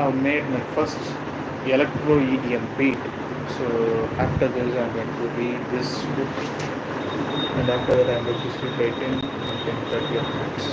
have made my first electro EDM beat. So after this, I'm going to read this book, and after that, I'm going to sleep by 10:30 of nights.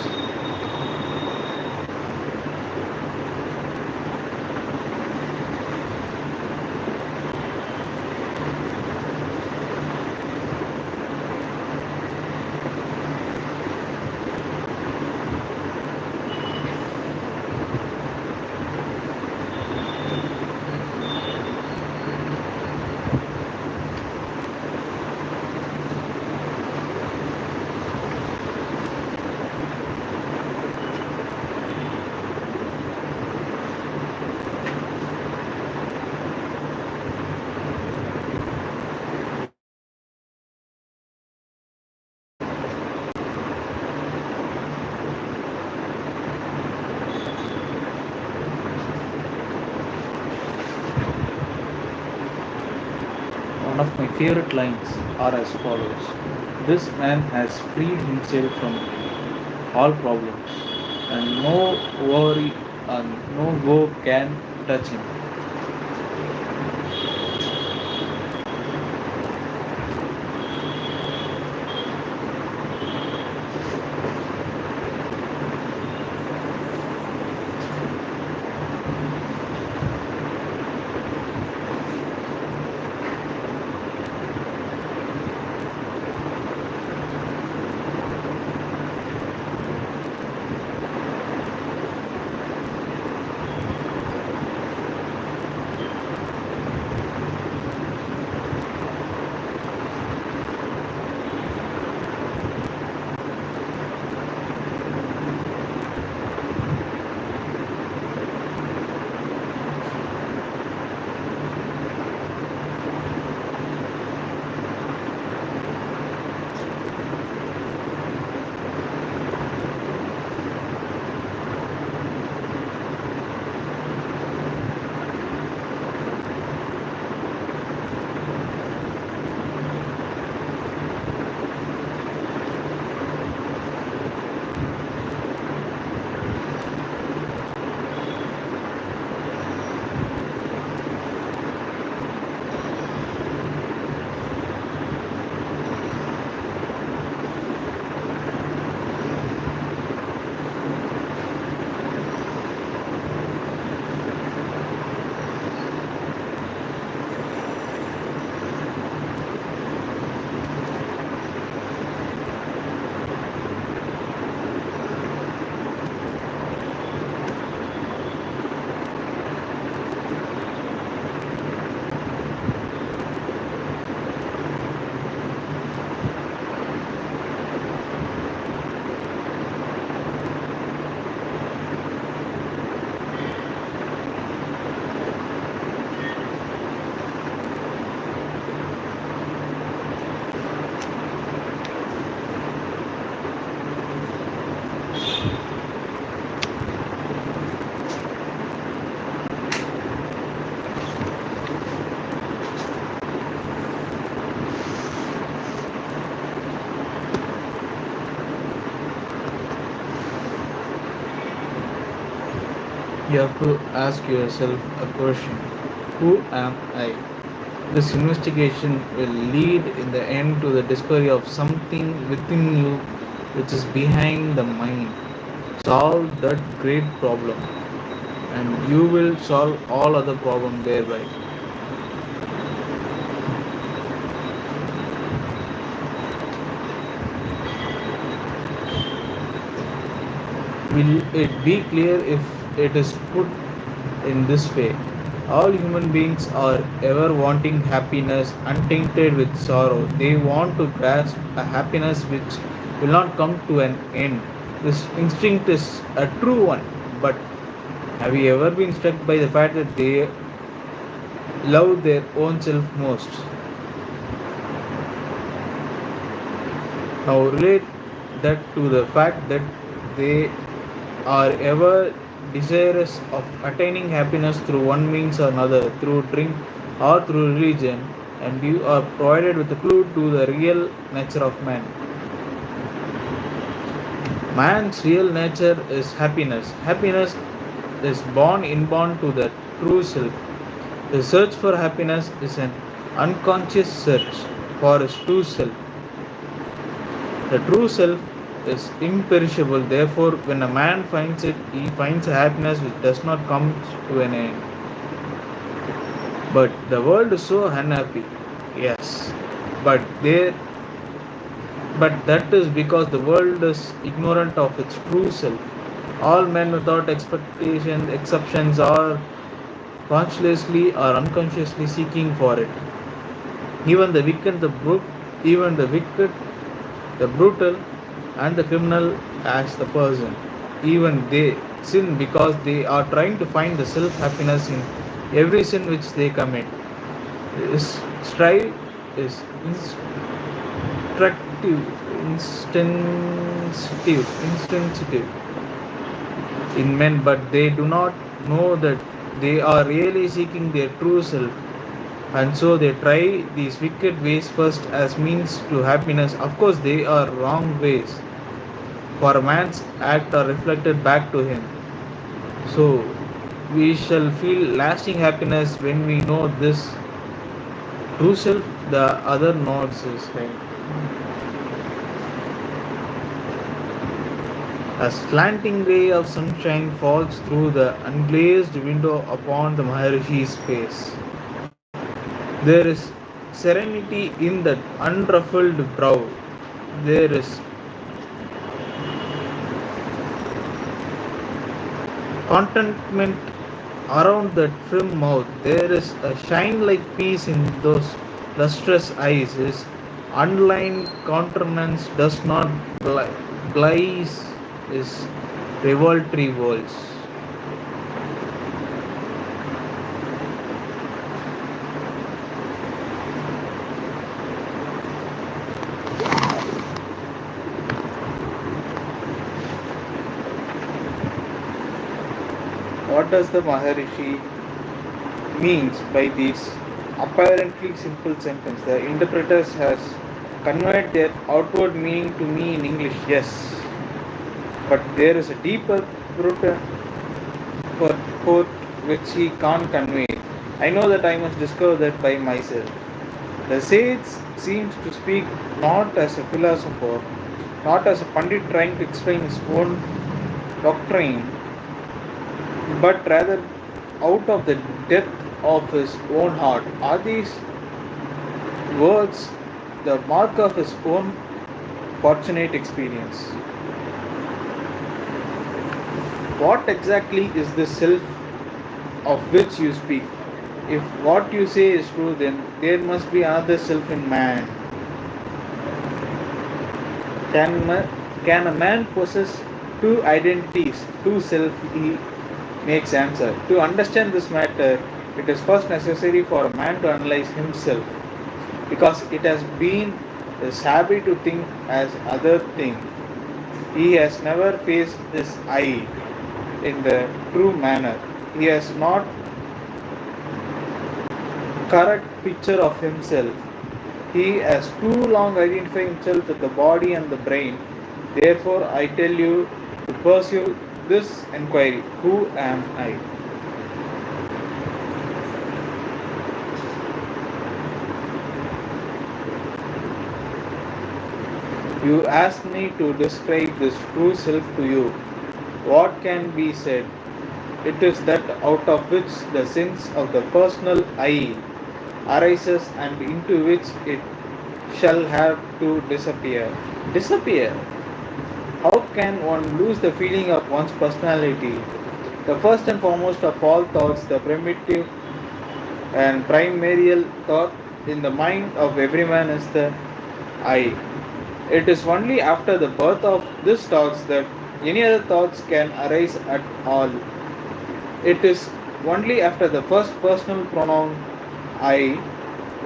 One of my favorite lines are as follows: "This man has freed himself from all problems, and no worry and no woe can touch him." You have to ask yourself a question: who am I? This investigation will lead in the end to the discovery of something within you which is behind the mind. Solve that great problem, and you will solve all other problems thereby. Will it be clear if it is put in this way? All human beings are ever wanting happiness untainted with sorrow. They want to grasp a happiness which will not come to an end. This instinct is a true one, but have you ever been struck by the fact that they love their own self most? Now relate that to the fact that they are ever desirous of attaining happiness through one means or another, through drink or through religion, and you are provided with a clue to the real nature of man. Man's real nature is happiness. Happiness is born inborn to the true self. The search for happiness is an unconscious search for his true self. The true self is imperishable, therefore, when a man finds it, he finds a happiness which does not come to an end. But the world is so unhappy. Yes. But there but that is because the world is ignorant of its true self. All men without expectation, exceptions are consciously or unconsciously seeking for it. Even the wicked, even the wicked, the brutal, and the criminal as the person. Even they sin because they are trying to find the self happiness in every sin which they commit. Is strive is instructive, insensitive in men, but they do not know that they are really seeking their true self, and so they try these wicked ways first as means to happiness. Of course, they are wrong ways, for man's act are reflected back to him. So we shall feel lasting happiness when we know this true self. The other nodes is right. A slanting ray of sunshine falls through the unglazed window upon the Maharishi's face. There is serenity in that unruffled brow. There is contentment around that firm mouth. There is a shine like peace in those lustrous eyes. His unlined countenance does not blaze his revelatory worlds. What does the Maharishi means by these apparently simple sentences? The interpreters has conveyed their outward meaning to me in English, yes, but there is a deeper purport which he can't convey. I know that I must discover that by myself. The sage seems to speak not as a philosopher, not as a pandit trying to explain his own doctrine, but rather out of the depth of his own heart. Are these words the mark of his own fortunate experience? What exactly is the self of which you speak? If what you say is true, then there must be another self in man. Can a man possess two identities, two self? He makes answer. To understand this matter, it is first necessary for a man to analyze himself, because it has been his habit to think as other thing. He has never faced this I in the true manner. He has not correct picture of himself. He has too long identified himself with the body and the brain. Therefore, I tell you to pursue this inquiry: who am I? You ask me to describe this true self to you. What can be said? It is that out of which the sense of the personal I arises and into which it shall have to disappear. Disappear? How can one lose the feeling of one's personality? The first and foremost of all thoughts, the primitive and primordial thought in the mind of every man is the I. It is only after the birth of these thoughts that any other thoughts can arise at all. It is only after the first personal pronoun I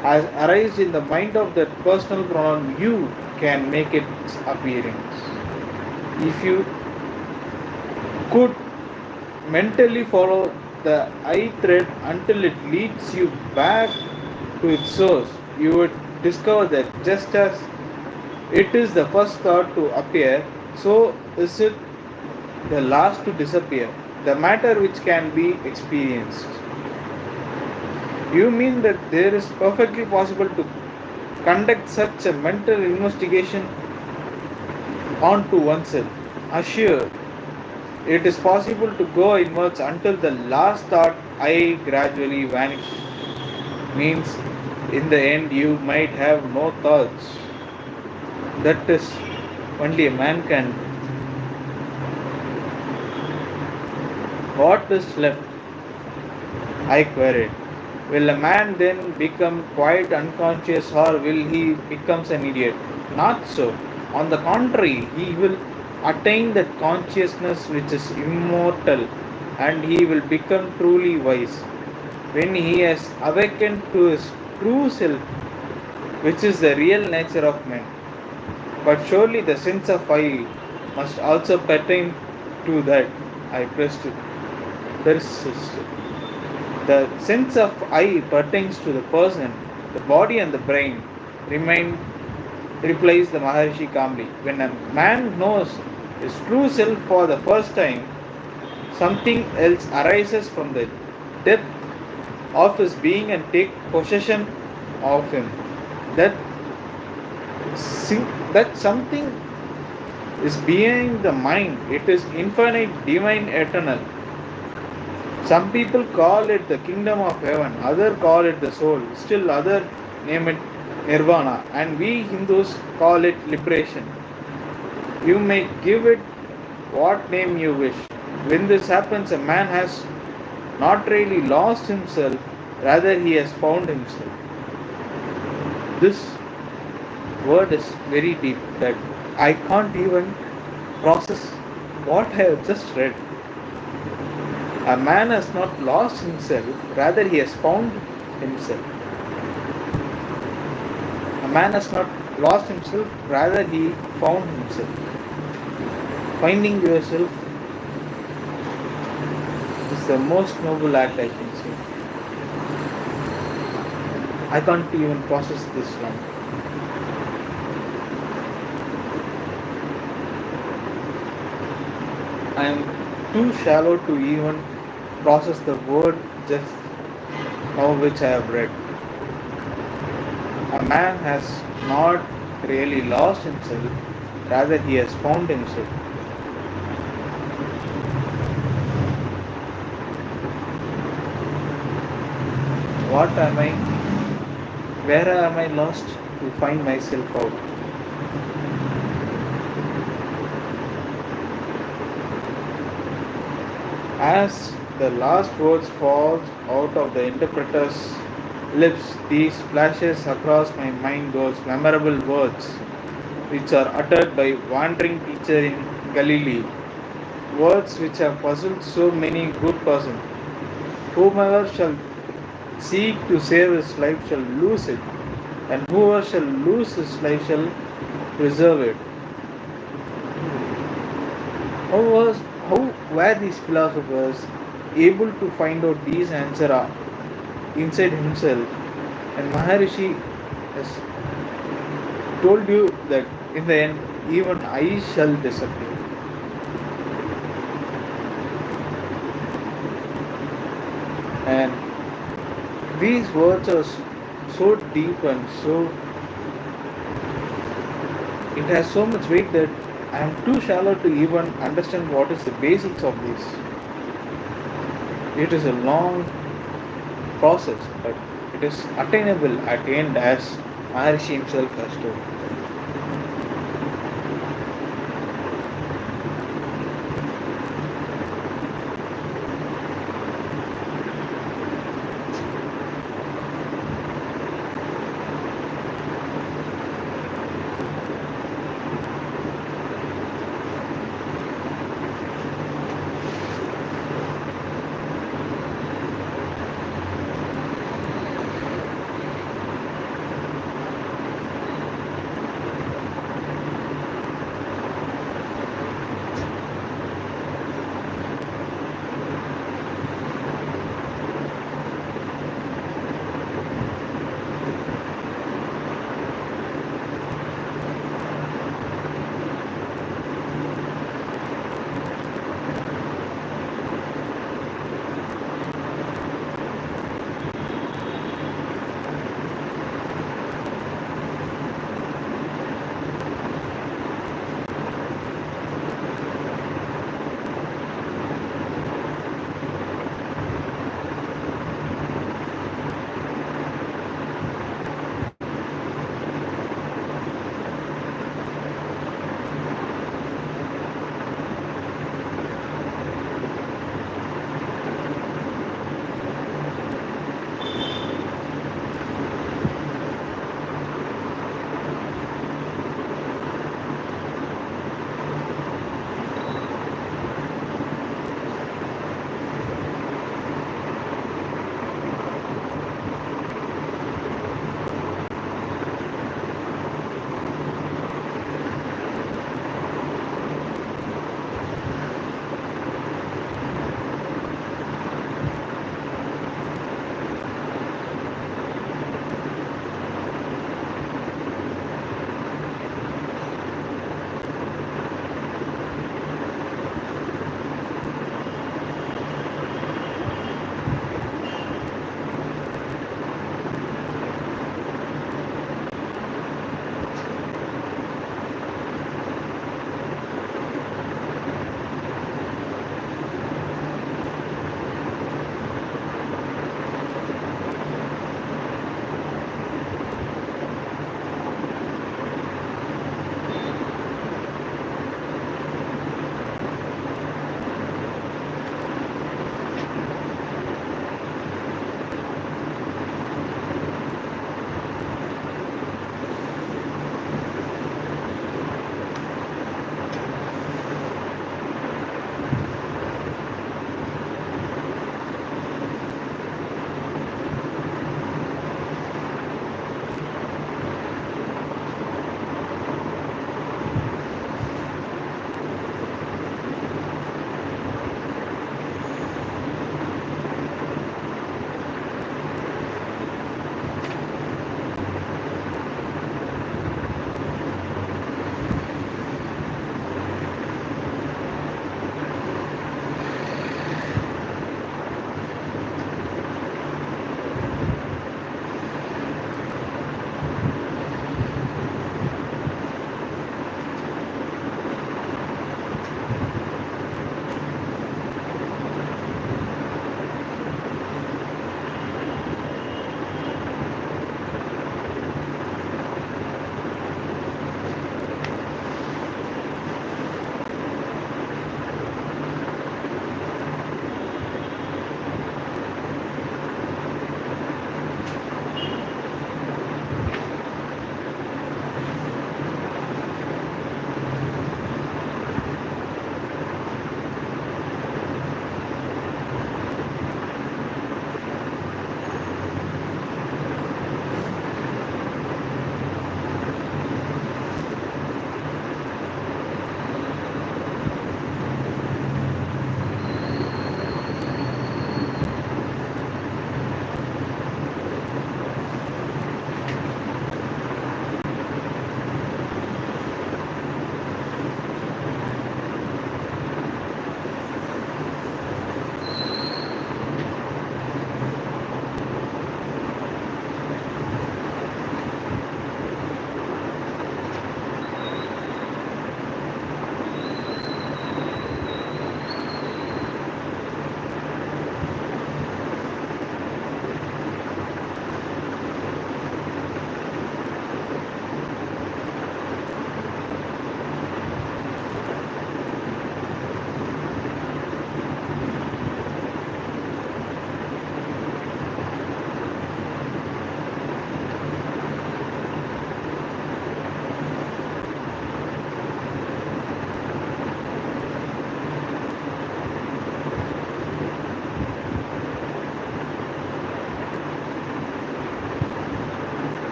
has arisen in the mind of that personal pronoun you can make its appearance. If you could mentally follow the I thread until it leads you back to its source, you would discover that just as it is the first thought to appear, so is it the last to disappear. the matter which can be experienced. You mean that there is perfectly possible to conduct such a mental investigation onto oneself? Assured, it is possible to go inwards until the last thought I gradually vanish. Means in the end you might have no thoughts. That is only a man can do. What is left? I queried. Will a man then become quite unconscious or will he becomes an idiot? Not so. On the contrary, he will attain that consciousness which is immortal and he will become truly wise. When he has awakened to his true self, which is the real nature of man. But surely the sense of I must also pertain to that. I persisted. The sense of I pertains to the person, the body and the brain. Remain replies the Maharishi calmly. When a man knows his true self for the first time, something else arises from the depth of his being and take possession of him. That that something is behind the mind. It is infinite, divine, eternal. Some people call it the kingdom of heaven, others call it the soul, still other name it nirvana, and we Hindus call it liberation. You may give it what name you wish. When this happens, a man has not really lost himself, rather he has found himself. This word is very deep that I can't even process what I have just read. A man has not lost himself, rather he has found himself. A man has not lost himself, rather he found himself. Finding yourself is the most noble act I can say. I can't even process this long. I am too shallow to even process the word just now which I have read. A man has not really lost himself, rather he has found himself. What am I? Where am I lost to find myself out? As the last words fall out of the interpreter's lips, these flashes across my mind those memorable words which are uttered by wandering teacher in Galilee, words which have puzzled so many good persons. Whomever shall seek to save his life shall lose it, and whoever shall lose his life shall preserve it. How were these philosophers able to find out these answers inside himself? And Maharishi has told you that in the end, even I shall disappear. And these words are so deep and so it has so much weight that I am too shallow to even understand what is the basics of this. It is a long process, but it is attainable at the end as Maharishi himself has told.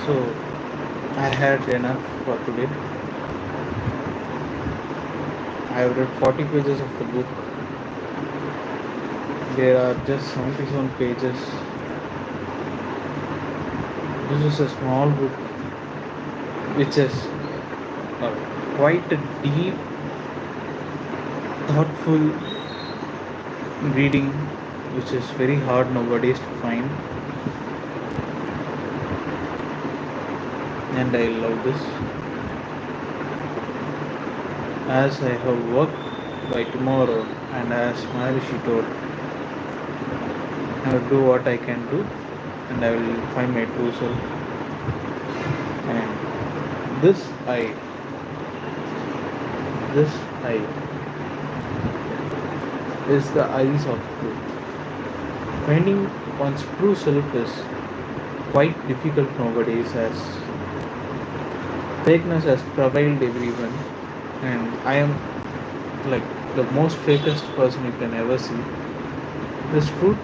So I had enough for today. I have read 40 pages of the book. There are just 77 pages. This is a small book which is quite a deep, thoughtful reading, which is very hard nowadays to find. And I love this. As I have worked by tomorrow, and as Maharishi told, I will do what I can do, and I will find my true self. And this I is the eyes of truth. Finding one's true self is quite difficult nowadays, as fakeness has prevailed everyone, and I am like the most fakest person you can ever see. This truth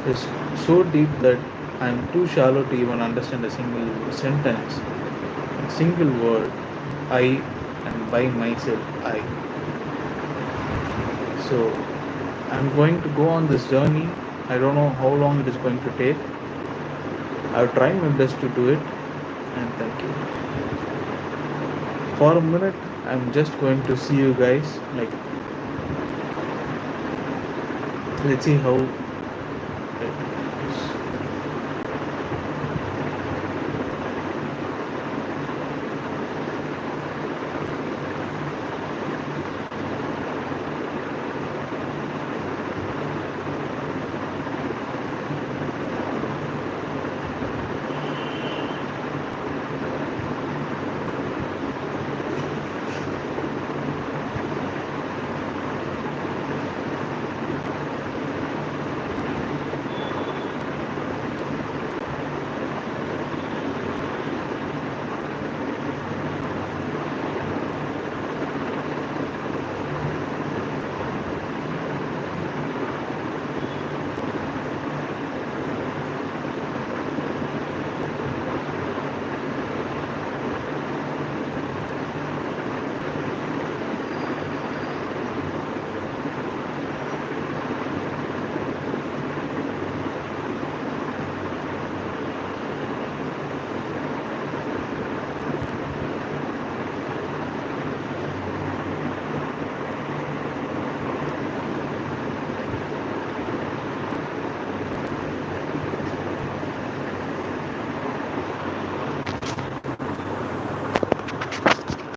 is so deep that I am too shallow to even understand a single sentence, a single word. I and by myself, I. So I'm going to go on this journey. I don't know how long it is going to take. I'll try my best to do it, and thank you. For a minute, I'm just going to see you guys. Like, let's see how.